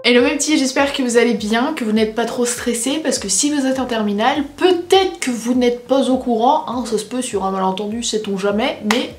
Hello mes petits, j'espère que vous allez bien, que vous n'êtes pas trop stressés, parce que si vous êtes en terminale, peut-être que vous n'êtes pas au courant, hein, ça se peut sur un malentendu, sait-on jamais, mais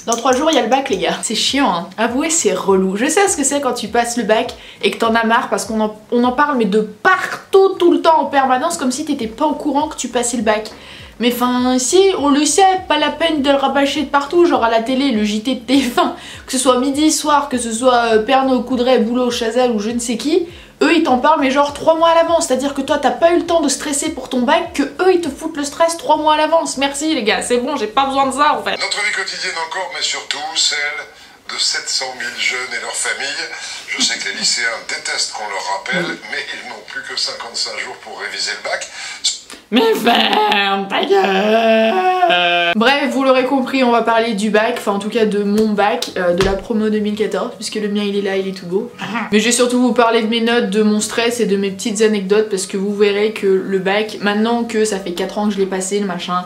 dans 3 jours il y a le bac les gars. C'est chiant hein, avouez c'est relou. Je sais ce que c'est quand tu passes le bac et que t'en as marre parce qu'on en parle mais de partout tout le temps en permanence comme si t'étais pas au courant que tu passais le bac. Mais enfin, si, on le sait, pas la peine de le rabâcher de partout, genre à la télé, le JT de TF1, que ce soit midi, soir, que ce soit Pernod, Coudray, Boulot, Chazelle ou je ne sais qui, eux ils t'en parlent mais genre 3 mois à l'avance, c'est-à-dire que toi t'as pas eu le temps de stresser pour ton bac, que eux ils te foutent le stress 3 mois à l'avance. Merci les gars, c'est bon, j'ai pas besoin de ça en fait. Notre vie quotidienne encore, mais surtout celle de 700 000 jeunes et leurs familles. Je sais que les lycéens détestent qu'on leur rappelle, mais ils n'ont plus que 55 jours pour réviser le bac. Mais ferme ta gueule. Bref, vous l'aurez compris, on va parler du bac, enfin en tout cas de mon bac, de la promo 2014, puisque le mien il est là, il est tout beau. Mais je vais surtout vous parler de mes notes, de mon stress et de mes petites anecdotes, parce que vous verrez que le bac, maintenant que ça fait 4 ans que je l'ai passé, le machin,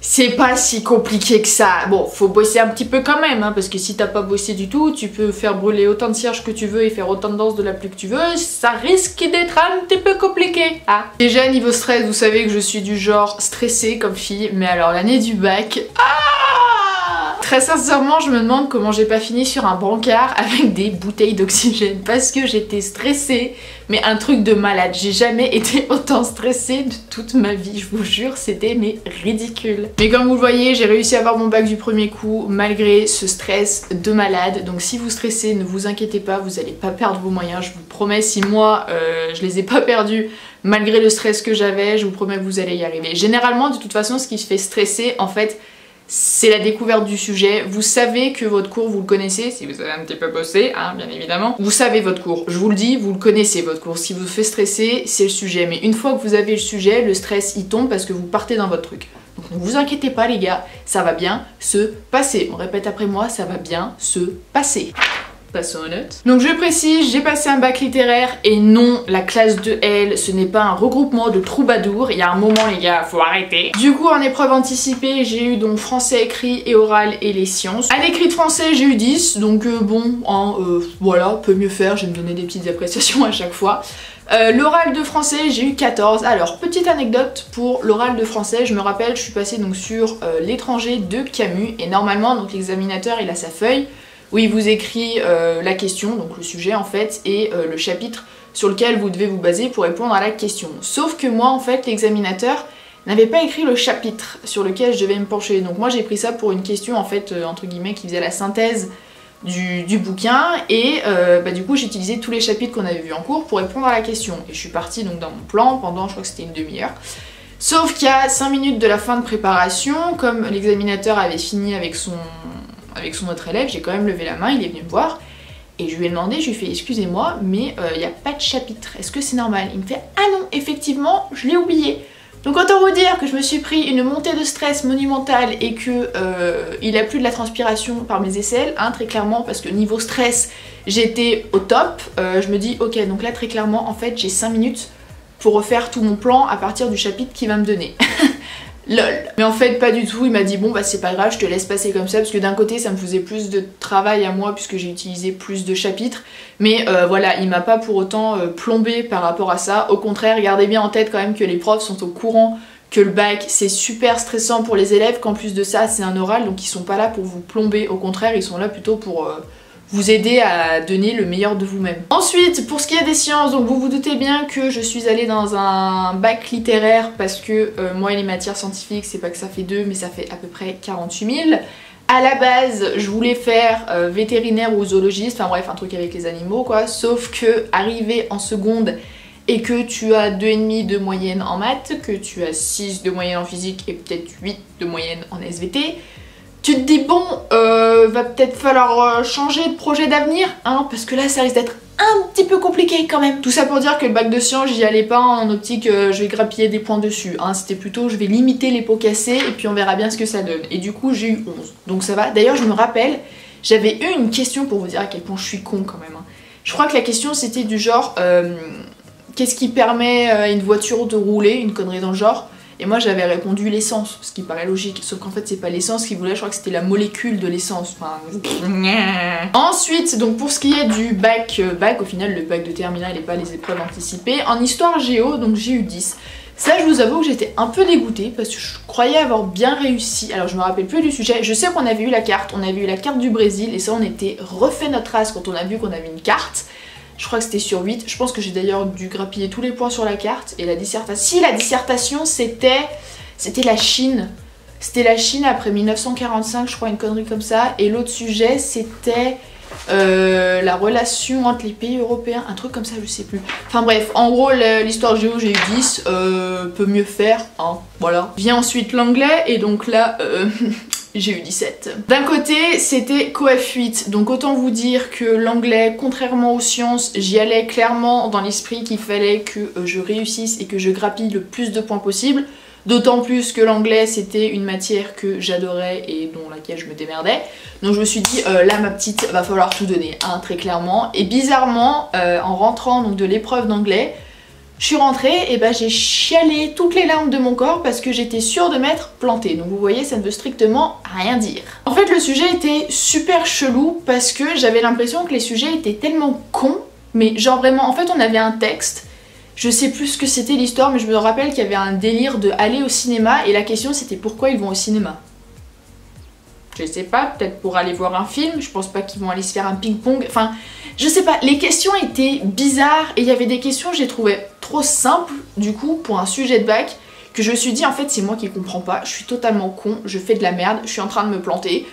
c'est pas si compliqué que ça. Bon, faut bosser un petit peu quand même, hein, parce que si t'as pas bossé du tout, tu peux faire brûler autant de cierges que tu veux et faire autant de danses de la pluie que tu veux, ça risque d'être un petit peu compliqué. Ah. Déjà, niveau stress, vous savez que je suis du genre stressée comme fille, mais alors l'année du bac... Très sincèrement, je me demande comment j'ai pas fini sur un brancard avec des bouteilles d'oxygène parce que j'étais stressée, mais un truc de malade. J'ai jamais été autant stressée de toute ma vie, je vous jure, c'était mais ridicule. Mais comme vous le voyez, j'ai réussi à avoir mon bac du premier coup malgré ce stress de malade. Donc si vous stressez, ne vous inquiétez pas, vous allez pas perdre vos moyens, je vous promets. Si moi, je les ai pas perdus malgré le stress que j'avais, je vous promets que vous allez y arriver. Généralement, de toute façon, ce qui se fait stresser, en fait, c'est la découverte du sujet. Vous savez que votre cours, vous le connaissez, si vous avez un petit peu bossé, hein, bien évidemment. Vous savez votre cours, je vous le dis, vous le connaissez votre cours. Ce qui vous fait stresser, c'est le sujet. Mais une fois que vous avez le sujet, le stress il tombe parce que vous partez dans votre truc. Donc ne vous inquiétez pas les gars, ça va bien se passer. On répète après moi, ça va bien se passer. Passons aux notes. Donc je précise, j'ai passé un bac littéraire et non, la classe de L, ce n'est pas un regroupement de troubadours. Il y a un moment les gars, faut arrêter. Du coup en épreuve anticipée, j'ai eu donc français écrit et oral et les sciences. À l'écrit de français, j'ai eu 10, donc bon, hein, voilà, peut mieux faire, je vais me donner des petites appréciations à chaque fois. L'oral de français, j'ai eu 14. Alors, petite anecdote pour l'oral de français, je me rappelle, je suis passée donc sur l'étranger de Camus et normalement, donc l'examinateur, il a sa feuille où il vous écrit la question, donc le sujet en fait, et le chapitre sur lequel vous devez vous baser pour répondre à la question. Sauf que moi en fait, l'examinateur n'avait pas écrit le chapitre sur lequel je devais me pencher. Donc moi j'ai pris ça pour une question en fait, entre guillemets, qui faisait la synthèse du bouquin et du coup j'ai utilisé tous les chapitres qu'on avait vus en cours pour répondre à la question. Et je suis partie donc dans mon plan pendant, je crois que c'était une demi-heure. Sauf qu'il y a 5 minutes de la fin de préparation, comme l'examinateur avait fini avec son autre élève, j'ai quand même levé la main, il est venu me voir et je lui ai demandé, je lui ai fait excusez-moi mais il n'y a pas de chapitre, est-ce que c'est normal? Il me fait ah non, effectivement je l'ai oublié. Donc autant vous dire que je me suis pris une montée de stress monumentale et que il a plu de la transpiration par mes aisselles, hein, très clairement, parce que niveau stress j'étais au top. Je me dis ok, donc là très clairement en fait j'ai 5 minutes pour refaire tout mon plan à partir du chapitre qu'il va me donner. Lol. Mais en fait pas du tout, il m'a dit bon bah c'est pas grave, je te laisse passer comme ça, parce que d'un côté ça me faisait plus de travail à moi puisque j'ai utilisé plus de chapitres, mais voilà, il m'a pas pour autant plombé par rapport à ça. Au contraire, gardez bien en tête quand même que les profs sont au courant que le bac c'est super stressant pour les élèves, qu'en plus de ça c'est un oral, donc ils sont pas là pour vous plomber, au contraire ils sont là plutôt pour vous aider à donner le meilleur de vous-même. Ensuite, pour ce qui est des sciences, donc vous vous doutez bien que je suis allée dans un bac littéraire parce que moi et les matières scientifiques, c'est pas que ça fait 2, mais ça fait à peu près 48 000. À la base, je voulais faire vétérinaire ou zoologiste, enfin bref, un truc avec les animaux quoi, sauf que arrivé en seconde et que tu as 2,5 de moyenne en maths, que tu as 6 de moyenne en physique et peut-être 8 de moyenne en SVT, tu te dis bon, va peut-être falloir changer de projet d'avenir, hein, parce que là ça risque d'être un petit peu compliqué quand même. Tout ça pour dire que le bac de sciences, j'y allais pas en optique je vais grappiller des points dessus, hein, c'était plutôt je vais limiter les pots cassés et puis on verra bien ce que ça donne. Et du coup j'ai eu 11, donc ça va. D'ailleurs je me rappelle, j'avais eu une question pour vous dire à quel point je suis con quand même, hein. Je crois que la question c'était du genre, qu'est-ce qui permet à une voiture de rouler, une connerie dans le genre. Et moi j'avais répondu l'essence, ce qui paraît logique, sauf qu'en fait c'est pas l'essence qu'il voulait, je crois que c'était la molécule de l'essence. Enfin... Ensuite, donc pour ce qui est du bac, au final le bac de terminale et pas les épreuves anticipées, en histoire géo, donc j'ai eu 10. Ça je vous avoue que j'étais un peu dégoûtée parce que je croyais avoir bien réussi. Alors je me rappelle plus du sujet, je sais qu'on avait eu la carte, on avait eu la carte du Brésil et ça on était refait notre race quand on a vu qu'on avait une carte. Je crois que c'était sur 8, je pense que j'ai d'ailleurs dû grappiller tous les points sur la carte. Et la dissertation, si la dissertation c'était la Chine. C'était la Chine après 1945, je crois, une connerie comme ça. Et l'autre sujet c'était la relation entre les pays européens, un truc comme ça, je sais plus. Enfin bref, en gros l'histoire géo j'ai eu 10, peut mieux faire, hein, voilà. Vient ensuite l'anglais et donc là j'ai eu 17. D'un côté c'était coef 8, donc autant vous dire que l'anglais, contrairement aux sciences, j'y allais clairement dans l'esprit qu'il fallait que je réussisse et que je grappille le plus de points possible. D'autant plus que l'anglais c'était une matière que j'adorais et dont laquelle je me démerdais. Donc je me suis dit là ma petite va falloir tout donner, hein, très clairement. Et bizarrement en rentrant donc de l'épreuve d'anglais, je suis rentrée et bah j'ai chialé toutes les larmes de mon corps parce que j'étais sûre de m'être plantée. Donc vous voyez ça ne veut strictement rien dire. En fait le sujet était super chelou parce que j'avais l'impression que les sujets étaient tellement cons. Mais genre vraiment en fait on avait un texte. Je sais plus ce que c'était l'histoire, mais je me rappelle qu'il y avait un délire de aller au cinéma et la question c'était pourquoi ils vont au cinéma. Je sais pas, peut-être pour aller voir un film, je pense pas qu'ils vont aller se faire un ping-pong, enfin je sais pas, les questions étaient bizarres et il y avait des questions que j'ai trouvées trop simples du coup pour un sujet de bac que je me suis dit en fait c'est moi qui comprends pas, je suis totalement con, je fais de la merde, je suis en train de me planter.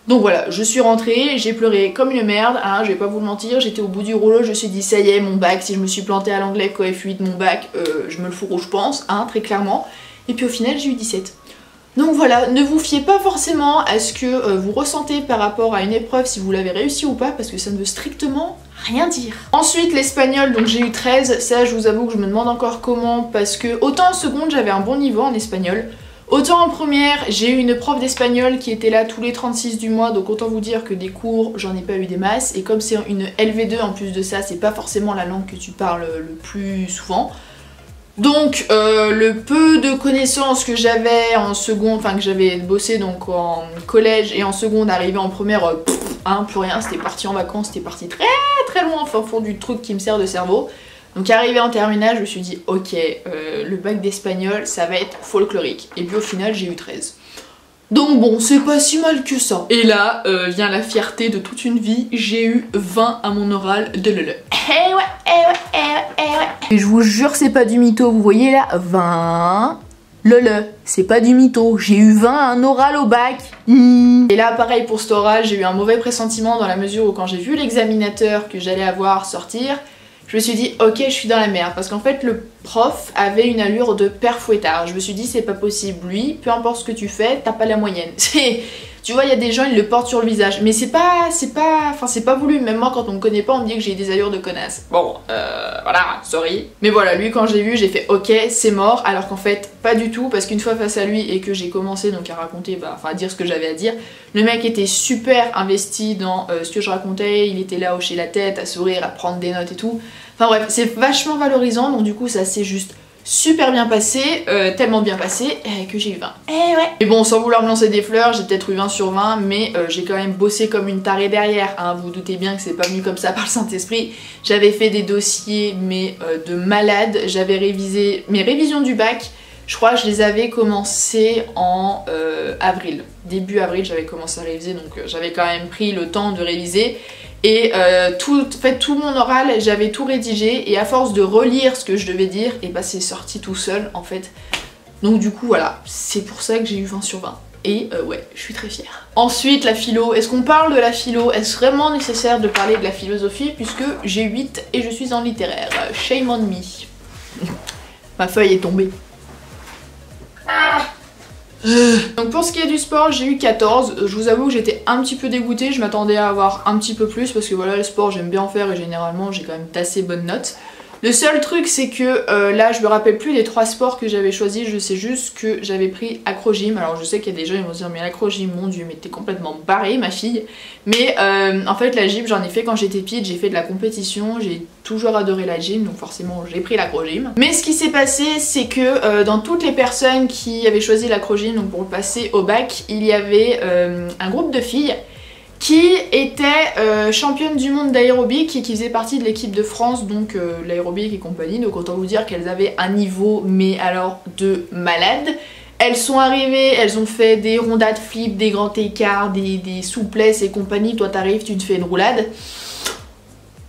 Donc voilà, je suis rentrée, j'ai pleuré comme une merde, hein, je vais pas vous le mentir, j'étais au bout du rouleau, je me suis dit ça y est, mon bac, si je me suis plantée à l'anglais coef 8, mon bac, je me le fourre où je pense, hein, très clairement. Et puis au final j'ai eu 17. Donc voilà, ne vous fiez pas forcément à ce que vous ressentez par rapport à une épreuve si vous l'avez réussi ou pas, parce que ça ne veut strictement rien dire. Ensuite l'espagnol, donc j'ai eu 13, ça je vous avoue que je me demande encore comment, parce que autant en seconde j'avais un bon niveau en espagnol, autant en première, j'ai eu une prof d'espagnol qui était là tous les 36 du mois, donc autant vous dire que des cours, j'en ai pas eu des masses, et comme c'est une LV2 en plus de ça, c'est pas forcément la langue que tu parles le plus souvent. Donc le peu de connaissances que j'avais en seconde, enfin que j'avais bossé donc en collège et en seconde, arrivé en première, hein, plus rien, c'était parti en vacances, c'était parti très très loin, enfin au fond du truc qui me sert de cerveau. Donc arrivé en terminale, je me suis dit ok, le bac d'espagnol ça va être folklorique. Et puis au final j'ai eu 13. Donc bon, c'est pas si mal que ça. Et là vient la fierté de toute une vie, j'ai eu 20 à mon oral de LE. Eh ouais. Et je vous jure c'est pas du mytho, vous voyez là, 20... LE, c'est pas du mytho, j'ai eu 20 à un oral au bac. Et là pareil pour cet oral, j'ai eu un mauvais pressentiment dans la mesure où quand j'ai vu l'examinateur que j'allais avoir sortir, je me suis dit ok je suis dans la merde parce qu'en fait le prof avait une allure de père fouettard. Je me suis dit c'est pas possible, lui peu importe ce que tu fais t'as pas la moyenne. Tu vois il y a des gens ils le portent sur le visage mais c'est pas voulu, même moi quand on me connaît pas on me dit que j'ai des allures de connasse. Bon voilà sorry. Mais voilà lui quand j'ai vu j'ai fait ok c'est mort, alors qu'en fait pas du tout, parce qu'une fois face à lui et que j'ai commencé donc à raconter, à dire ce que j'avais à dire, le mec était super investi dans ce que je racontais, il était là à hocher la tête, à sourire, à prendre des notes et tout. Enfin bref, c'est vachement valorisant, donc du coup ça s'est juste super bien passé, tellement bien passé que j'ai eu 20. Eh ouais. Mais bon, sans vouloir me lancer des fleurs, j'ai peut-être eu 20 sur 20, mais j'ai quand même bossé comme une tarée derrière, hein. Vous vous doutez bien que c'est pas venu comme ça par le Saint-Esprit. J'avais fait des dossiers, mais de malade, j'avais révisé mes révisions du bac. Je crois que je les avais commencées en avril. Début avril, j'avais commencé à réviser, donc j'avais quand même pris le temps de réviser. Et tout mon oral, j'avais tout rédigé et à force de relire ce que je devais dire, et bah c'est sorti tout seul en fait. Donc du coup voilà, c'est pour ça que j'ai eu 20 sur 20. Et ouais, je suis très fière. Ensuite la philo, est-ce qu'on parle de la philo? Est-ce vraiment nécessaire de parler de la philosophie puisque j'ai 8 et je suis en littéraire? Shame on me. Ma feuille est tombée. Donc pour ce qui est du sport, j'ai eu 14, je vous avoue que j'étais un petit peu dégoûtée, je m'attendais à avoir un petit peu plus parce que voilà le sport j'aime bien en faire et généralement j'ai quand même d'assez bonnes notes. Le seul truc c'est que là je me rappelle plus des 3 sports que j'avais choisis, je sais juste que j'avais pris acrogym. Alors je sais qu'il y a des gens qui vont se dire mais l'acrogym, mon dieu, mais t'es complètement barrée ma fille. Mais en fait la gym j'en ai fait quand j'étais petite, j'ai fait de la compétition, j'ai toujours adoré la gym, donc forcément j'ai pris l'acrogym. Mais ce qui s'est passé c'est que dans toutes les personnes qui avaient choisi l'acrogym, donc pour passer au bac, il y avait un groupe de filles qui était championne du monde d'aérobic et qui faisait partie de l'équipe de France, donc l'aérobic et compagnie. Donc autant vous dire qu'elles avaient un niveau mais alors de malade. Elles sont arrivées, elles ont fait des rondades flip, des grands écarts, des souplesses et compagnie. Toi t'arrives, tu te fais une roulade.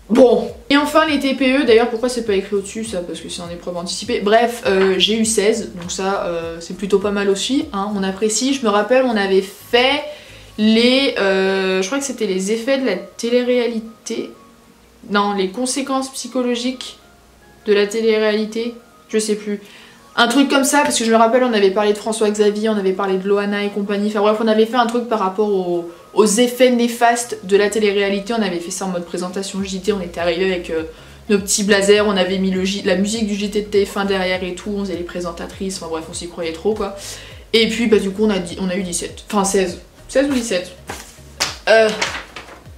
Bon. Et enfin les TPE, d'ailleurs pourquoi c'est pas écrit au-dessus ça, parce que c'est en épreuve anticipée. Bref, j'ai eu 16, donc ça c'est plutôt pas mal aussi, hein, on apprécie. Je me rappelle on avait fait les... je crois que c'était les effets de la télé-réalité. Non, les conséquences psychologiques de la télé-réalité. Je sais plus. Un truc comme ça, parce que je me rappelle on avait parlé de François Xavier, on avait parlé de Loana et compagnie. Enfin bref, on avait fait un truc par rapport aux effets néfastes de la télé-réalité. On avait fait ça en mode présentation JT, on était arrivé avec nos petits blazers, on avait mis la musique du JT de TF1 derrière et tout, on faisait les présentatrices, enfin bref, on s'y croyait trop quoi. Et puis bah du coup on a eu 17, enfin 16. 16 ou 17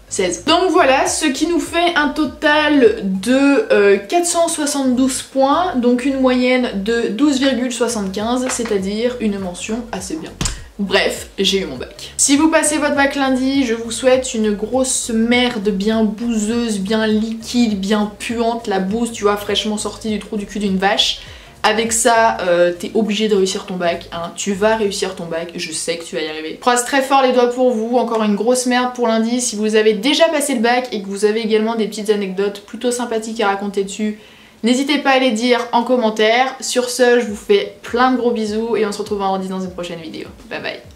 16. Donc voilà, ce qui nous fait un total de 472 points, donc une moyenne de 12,75, c'est-à-dire une mention assez bien. Bref, j'ai eu mon bac. Si vous passez votre bac lundi, je vous souhaite une grosse merde bien bouseuse, bien liquide, bien puante, la bouse, tu vois, fraîchement sortie du trou du cul d'une vache. Avec ça, t'es obligé de réussir ton bac, hein. Tu vas réussir ton bac, je sais que tu vas y arriver. Je croise très fort les doigts pour vous, encore une grosse merde pour lundi. Si vous avez déjà passé le bac et que vous avez également des petites anecdotes plutôt sympathiques à raconter dessus, n'hésitez pas à les dire en commentaire. Sur ce, je vous fais plein de gros bisous et on se retrouve vendredi dans une prochaine vidéo. Bye bye.